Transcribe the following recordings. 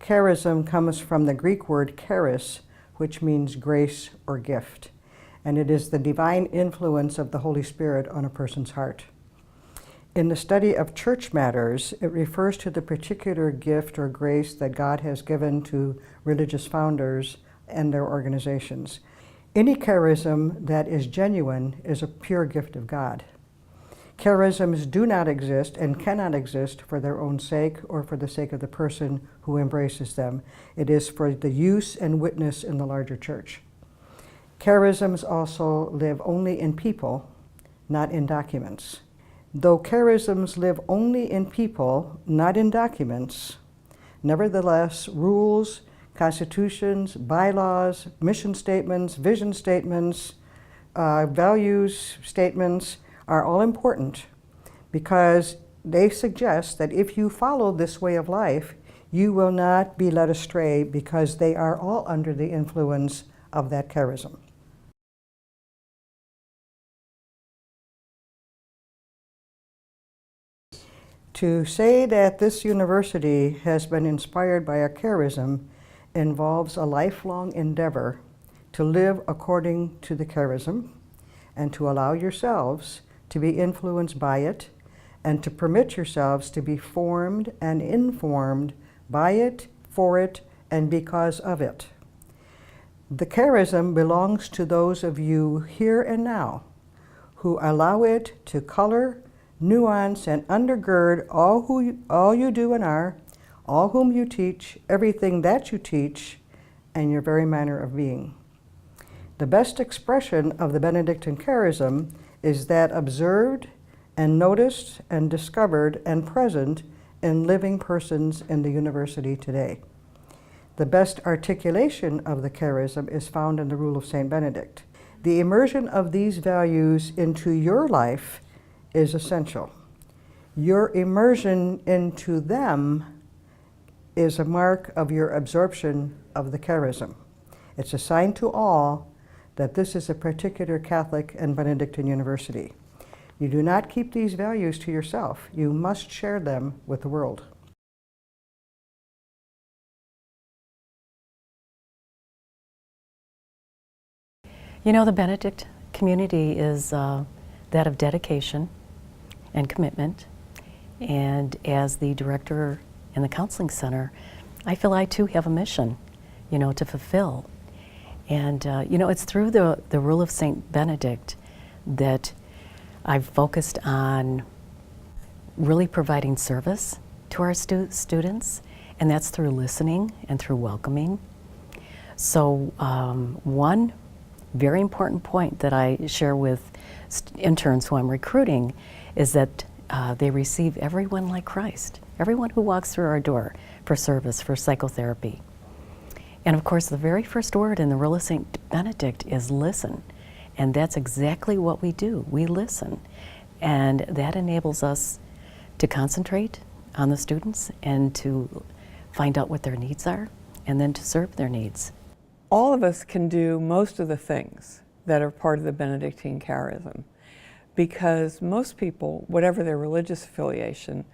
Charism comes from the Greek word charis, which means grace or gift, and it is the divine influence of the Holy Spirit on a person's heart. In the study of church matters, it refers to the particular gift or grace that God has given to religious founders and their organizations. Any charism that is genuine is a pure gift of God. Charisms do not exist and cannot exist for their own sake or for the sake of the person who embraces them. It is for the use and witness in the larger church. Charisms also live only in people, not in documents. Though charisms live only in people, not in documents, nevertheless, rules, constitutions, bylaws, mission statements, vision statements, values statements are all important because they suggest that if you follow this way of life, you will not be led astray because they are all under the influence of that charism. To say that this university has been inspired by a charism involves a lifelong endeavor to live according to the charism and to allow yourselves to be influenced by it and to permit yourselves to be formed and informed by it, for it, and because of it. The charism belongs to those of you here and now who allow it to color, nuance, and undergird all you do and are, all whom you teach, everything that you teach, and your very manner of being. The best expression of the Benedictine Charism is that observed and noticed and discovered and present in living persons in the university today. The best articulation of the charism is found in the Rule of St. Benedict. The immersion of these values into your life is essential. Your immersion into them is a mark of your absorption of the charism. It's a sign to all that this is a particular Catholic and Benedictine university. You do not keep these values to yourself. You must share them with the world. You know, the Benedict community is that of dedication and commitment. And as the director in the counseling center, I feel I too have a mission, to fulfill. And it's through the Rule of St. Benedict that I've focused on really providing service to our students, and that's through listening and through welcoming. So one very important point that I share with interns who I'm recruiting is that they receive everyone like Christ, everyone who walks through our door for service, for psychotherapy. And of course, the very first word in the Rule of St. Benedict is listen. And that's exactly what we do. We listen. And that enables us to concentrate on the students and to find out what their needs are and then to serve their needs. All of us can do most of the things that are part of the Benedictine Charism because most people, whatever their religious affiliation,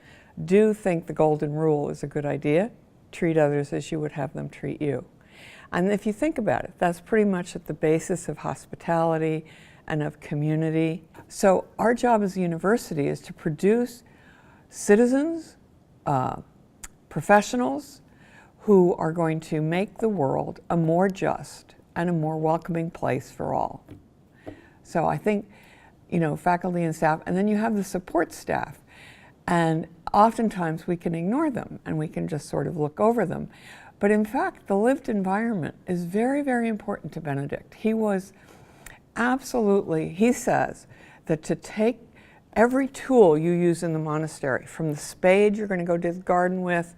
do think the golden rule is a good idea. Treat others as you would have them treat you. And if you think about it, that's pretty much at the basis of hospitality and of community. So our job as a university is to produce citizens, professionals who are going to make the world a more just and a more welcoming place for all. So I think, faculty and staff, and then you have the support staff. And oftentimes we can ignore them and we can just sort of look over them. But in fact, the lived environment is very, very important to Benedict. He says that to take every tool you use in the monastery, from the spade you're going to go to the garden with,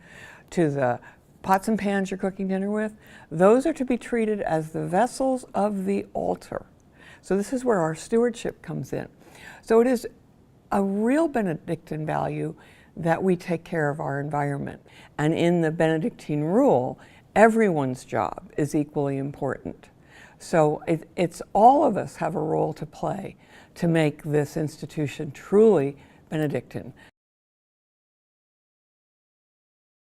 to the pots and pans you're cooking dinner with, those are to be treated as the vessels of the altar. So this is where our stewardship comes in. So it is a real Benedictine value that we take care of our environment. And in the Benedictine rule, everyone's job is equally important. So it's all of us have a role to play to make this institution truly Benedictine.